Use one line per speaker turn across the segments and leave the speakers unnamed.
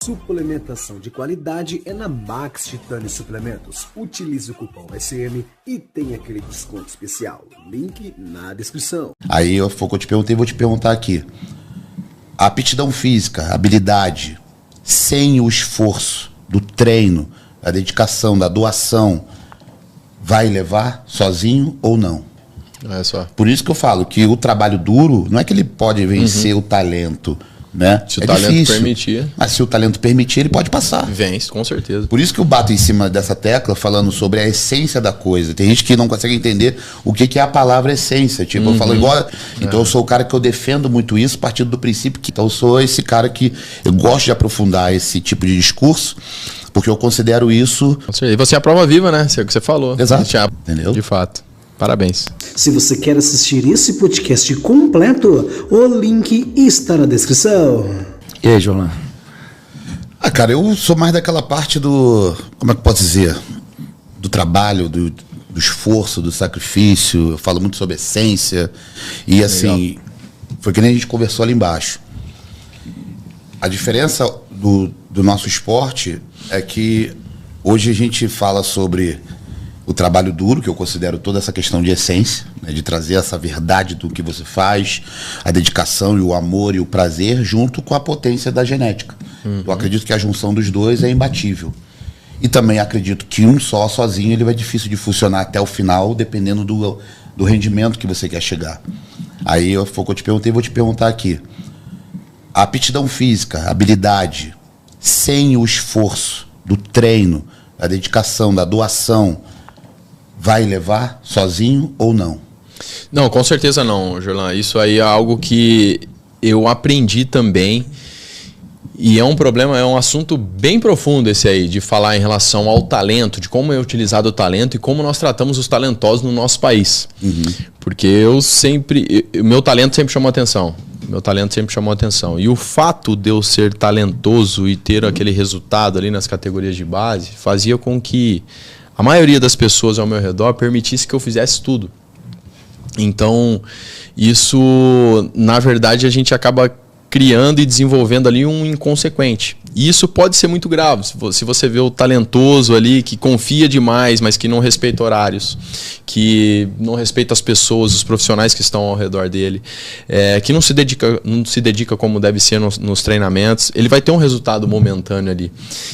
Suplementação de qualidade é na Max Titânio Suplementos. Utilize o cupom SM e tem aquele desconto especial. Link na descrição.
Aí eu te perguntei, vou te perguntar aqui. A aptidão física, a habilidade, sem o esforço do treino, da dedicação, da doação, vai levar sozinho ou não?
É só.
Por isso que eu falo que o trabalho duro, não é que ele pode vencer o talento, né?
Se o talento
difícil,
permitir.
mas se o talento permitir, ele pode passar.
Vence, com certeza.
Por isso que eu bato em cima dessa tecla falando sobre a essência da coisa. Tem gente que não consegue entender o que é a palavra essência. Tipo, eu falo igual. Então eu sou o cara que eu defendo muito isso, partindo do princípio que então, eu sou esse cara que eu gosto de aprofundar esse tipo de discurso, porque eu considero isso.
E você é a prova viva, né? É o que você falou.
Exato. Entendeu?
De fato. Parabéns.
Se você quer assistir esse podcast completo, o link está na descrição.
E aí, Jolan?
Cara, eu sou mais daquela parte do... Como é que eu posso dizer? Do trabalho, do esforço, do sacrifício. Eu falo muito sobre essência. E assim, foi que nem a gente conversou ali embaixo. A diferença do nosso esporte é que hoje a gente fala sobre o trabalho duro, que eu considero toda essa questão de essência, né, de trazer essa verdade do que você faz, a dedicação e o amor e o prazer, junto com a potência da genética. Eu acredito que a junção dos dois é imbatível. E também acredito que um só, sozinho, ele vai difícil de funcionar até o final, dependendo do rendimento que você quer chegar. Aí foi o que eu te perguntei, vou te perguntar aqui. A aptidão física, a habilidade, sem o esforço do treino, da dedicação, da doação, vai levar sozinho ou não?
Não, com certeza não, Jorlan. Isso aí é algo que eu aprendi também. E é um problema, é um assunto bem profundo esse aí, de falar em relação ao talento, de como é utilizado o talento e como nós tratamos os talentosos no nosso país. Porque o meu talento sempre chamou atenção. E o fato de eu ser talentoso e ter aquele resultado ali nas categorias de base fazia com que a maioria das pessoas ao meu redor permitisse que eu fizesse tudo. Então, isso, na verdade, a gente acaba criando e desenvolvendo ali um inconsequente. E isso pode ser muito grave. Se você vê o talentoso ali que confia demais, mas que não respeita horários, que não respeita as pessoas, os profissionais que estão ao redor dele, que não se dedica como deve ser nos treinamentos, ele vai ter um resultado momentâneo ali.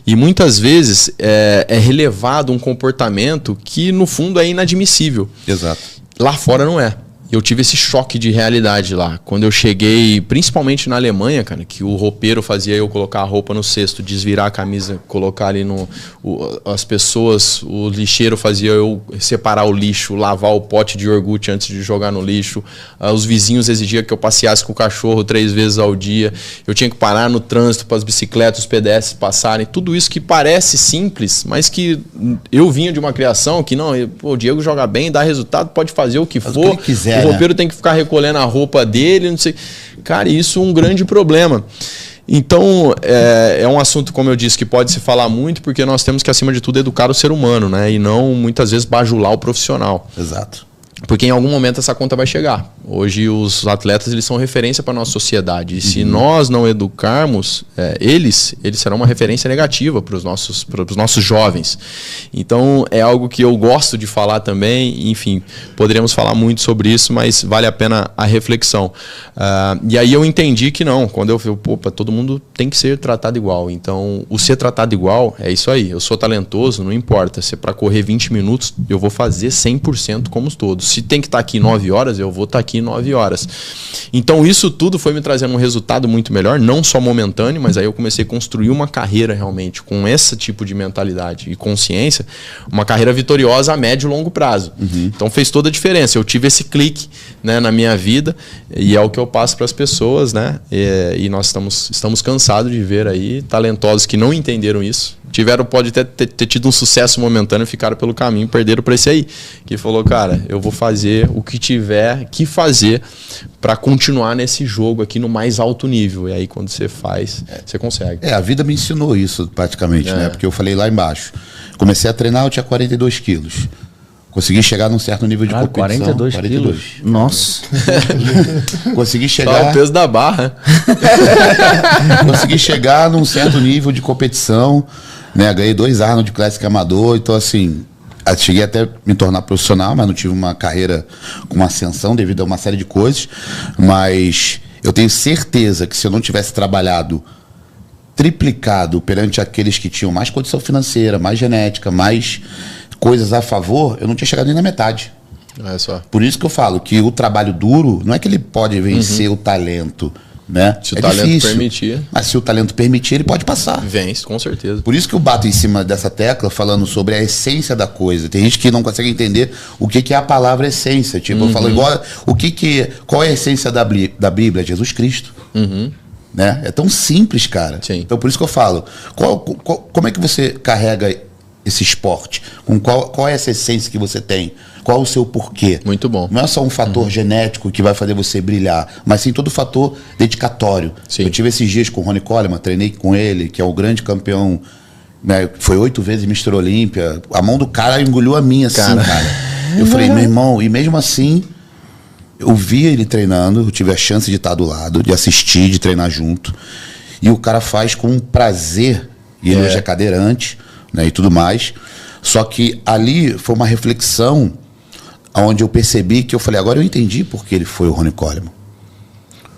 E muitas vezes é relevado um comportamento que no fundo é inadmissível.
Exato.
Lá fora não é. Eu tive esse choque de realidade lá. Quando eu cheguei, principalmente na Alemanha, cara, que o roupeiro fazia eu colocar a roupa no cesto, desvirar a camisa, colocar ali as pessoas, o lixeiro fazia eu separar o lixo, lavar o pote de iogurte antes de jogar no lixo. Os vizinhos exigiam que eu passeasse com o cachorro 3 vezes ao dia. Eu tinha que parar no trânsito para as bicicletas, os pedestres passarem. Tudo isso que parece simples, mas que eu vinha de uma criação que não, o Diego joga bem, dá resultado, pode fazer o que for.
O que ele quiser,
o roupeiro tem que ficar recolhendo a roupa dele, não sei. Cara, isso é um grande problema. Então, é um assunto, como eu disse, que pode se falar muito, porque nós temos que, acima de tudo, educar o ser humano, né? E não, muitas vezes, bajular o profissional.
Exato.
Porque em algum momento essa conta vai chegar. Hoje os atletas eles são referência para a nossa sociedade. E se nós não educarmos eles serão uma referência negativa para os nossos jovens. Então é algo que eu gosto de falar também. Enfim, poderíamos falar muito sobre isso, mas vale a pena a reflexão. E aí eu entendi que não. Quando eu falei, todo mundo tem que ser tratado igual. Então o ser tratado igual é isso aí. Eu sou talentoso, não importa. Se é para correr 20 minutos, eu vou fazer 100% como todos. Se tem que estar aqui 9 horas, eu vou estar aqui 9 horas. Então isso tudo foi me trazendo um resultado muito melhor, não só momentâneo, mas aí eu comecei a construir uma carreira realmente com esse tipo de mentalidade e consciência, uma carreira vitoriosa a médio e longo prazo. Então fez toda a diferença. Eu tive esse clique, né, na minha vida e é o que eu passo para as pessoas, né? E nós estamos cansados de ver aí talentosos que não entenderam isso. Pode ter tido um sucesso momentâneo, ficaram pelo caminho, perderam para esse aí, que falou, cara, eu vou fazer o que tiver que fazer para continuar nesse jogo aqui no mais alto nível. E aí quando você faz, você consegue.
A vida me ensinou isso praticamente, né? Porque eu falei lá embaixo. Comecei a treinar, eu tinha 42 quilos. Consegui chegar num certo nível de competição.
42 quilos. Nossa.
Consegui chegar...
Só o peso da barra.
Consegui chegar num certo nível de competição, né? Ganhei 2 Arnold Classic Amador, então assim... Cheguei até a me tornar profissional, mas não tive uma carreira com uma ascensão devido a uma série de coisas. Mas eu tenho certeza que se eu não tivesse trabalhado triplicado perante aqueles que tinham mais condição financeira, mais genética, mais coisas a favor, eu não tinha chegado nem na metade.
É só.
Por isso que eu falo que o trabalho duro não é que ele pode vencer o talento, né?
Se o talento
difícil,
permitir.
mas se o talento permitir, ele pode passar.
Vence, com certeza.
Por isso que eu bato em cima dessa tecla falando sobre a essência da coisa. Tem gente que não consegue entender o que é a palavra essência. Tipo, eu falo igual, qual é a essência da Bíblia? Jesus Cristo. Né? É tão simples, cara.
Sim.
Então por isso que eu falo, como é que você carrega esse esporte? Qual é essa essência que você tem? Qual o seu porquê?
Muito bom.
Não é só um fator genético que vai fazer você brilhar, mas sim todo fator dedicatório.
Sim.
Eu tive esses dias com o Ronnie Coleman, treinei com ele, que é o grande campeão, né? Foi 8 vezes Mr. Olímpia. A mão do cara engoliu a minha, assim, cara. Eu falei, meu irmão, e mesmo assim, eu vi ele treinando, eu tive a chance de estar do lado, de assistir, de treinar junto. E o cara faz com prazer, e ele hoje é cadeirante, né, e tudo mais. Só que ali foi uma reflexão onde eu percebi que eu falei, agora eu entendi por que ele foi o Ronnie Coleman.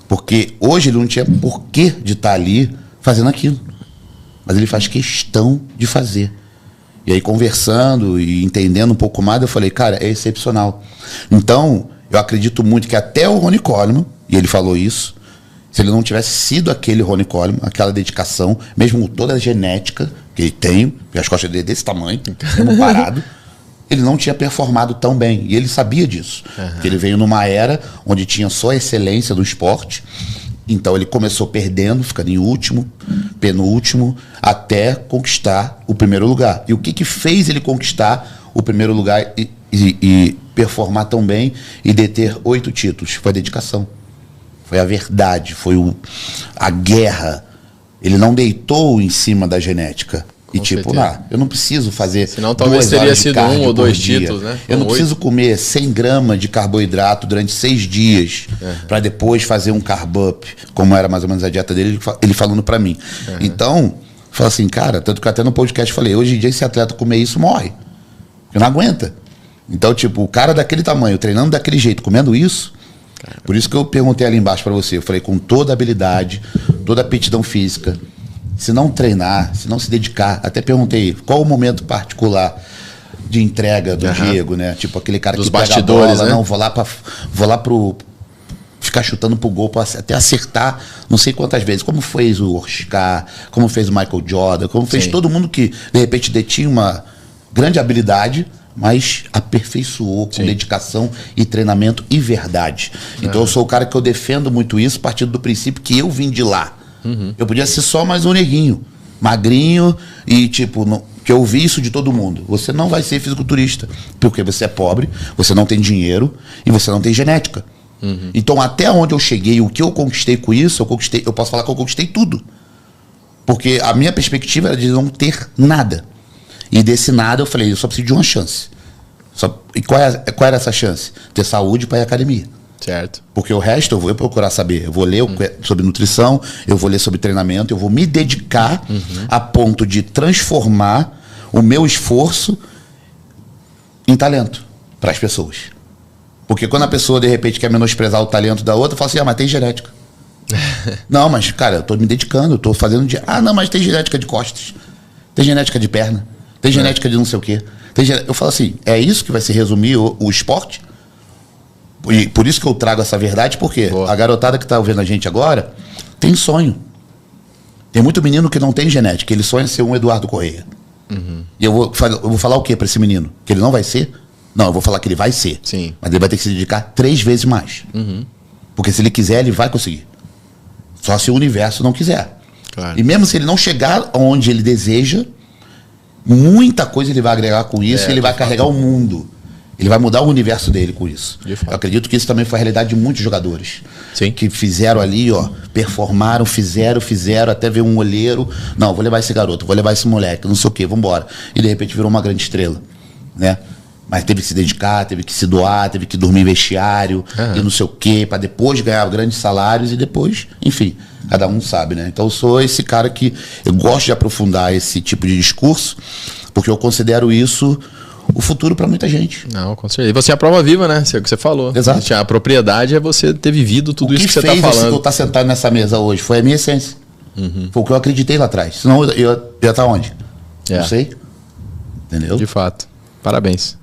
Porque hoje ele não tinha porquê de estar ali fazendo aquilo. Mas ele faz questão de fazer. E aí conversando e entendendo um pouco mais, eu falei, cara, é excepcional. Então, eu acredito muito que até o Ronnie Coleman, e ele falou isso, se ele não tivesse sido aquele Ronnie Coleman, aquela dedicação, mesmo com toda a genética que ele tem, porque as costas dele desse tamanho, mesmo parado, ele não tinha performado tão bem. E ele sabia disso. Que ele veio numa era onde tinha só a excelência do esporte. Então ele começou perdendo, ficando em último, penúltimo, até conquistar o primeiro lugar. E o que fez ele conquistar o primeiro lugar e performar tão bem e deter 8 títulos? Foi a dedicação. Foi a verdade, foi a guerra. Ele não deitou em cima da genética. E tipo, eu não preciso fazer.
Senão talvez teria sido 1 ou 2 títulos, né?
Eu não preciso comer 100 gramas de carboidrato durante 6 dias para depois fazer um carb up, como era mais ou menos a dieta dele, ele falando para mim. Então, fala assim, cara, tanto que até no podcast falei, hoje em dia esse atleta comer isso morre. Porque não aguenta. Então, tipo, o cara daquele tamanho, treinando daquele jeito, comendo isso. Por isso que eu perguntei ali embaixo para você. Eu falei, com toda a habilidade, toda a aptidão física, se não treinar, se não se dedicar, até perguntei qual o momento particular de entrega do Diego, né? Tipo aquele cara
dos
que pega a bola, né? Não, vou lá pro ficar chutando pro gol até acertar não sei quantas vezes, como fez o Oscar, como fez o Michael Jordan, como fez todo mundo que de repente detinha uma grande habilidade, mas aperfeiçoou com dedicação e treinamento e verdade. Então eu sou o cara que eu defendo muito isso, partindo do princípio que eu vim de lá. Eu podia ser só mais um neguinho, magrinho e tipo, que eu ouvi isso de todo mundo. Você não vai ser fisiculturista, porque você é pobre, você não tem dinheiro e você não tem genética. Então até onde eu cheguei, o que eu conquistei com isso, eu posso falar que eu conquistei tudo. Porque a minha perspectiva era de não ter nada. E desse nada eu falei, eu só preciso de uma chance. E qual era essa chance? Ter saúde para ir à academia.
Certo.
Porque o resto eu vou procurar saber. Eu vou ler sobre nutrição, eu vou ler sobre treinamento, eu vou me dedicar a ponto de transformar o meu esforço em talento para as pessoas. Porque quando a pessoa de repente quer menosprezar o talento da outra, fala assim, mas tem genética. Não, mas cara, eu tô me dedicando, eu tô fazendo não, mas tem genética de costas, tem genética de perna, tem genética de não sei o quê. Eu falo assim, é isso que vai se resumir o esporte? E por isso que eu trago essa verdade, porque a garotada que está ouvindo a gente agora tem sonho. Tem muito menino que não tem genética, ele sonha ser um Eduardo Correia. E eu vou falar o que para esse menino? Que ele não vai ser? Não, eu vou falar que ele vai ser.
Sim.
Mas ele vai ter que se dedicar 3 vezes mais. Porque se ele quiser, ele vai conseguir. Só se o universo não quiser.
Claro.
E mesmo se ele não chegar onde ele deseja, muita coisa ele vai agregar com isso e ele vai carregar o mundo. Ele vai mudar o universo dele com isso. Eu acredito que isso também foi a realidade de muitos jogadores.
Sim.
Que fizeram ali, performaram, fizeram, até ver um olheiro. Não, vou levar esse garoto, vou levar esse moleque, não sei o quê, vambora. E de repente virou uma grande estrela, né? Mas teve que se dedicar, teve que se doar, teve que dormir em vestiário e não sei o quê, para depois ganhar grandes salários e depois, enfim, cada um sabe, né? Então eu sou esse cara que eu gosto de aprofundar esse tipo de discurso, porque eu considero isso o futuro para muita gente.
Não, com certeza. E você é a prova viva, né? É o que você falou.
Exato.
A propriedade é você ter vivido tudo isso que você está falando. O que fez eu
estar sentado nessa mesa hoje foi a minha essência. Foi o que eu acreditei lá atrás. Senão eu ia estar onde? Não sei. Entendeu?
De fato. Parabéns.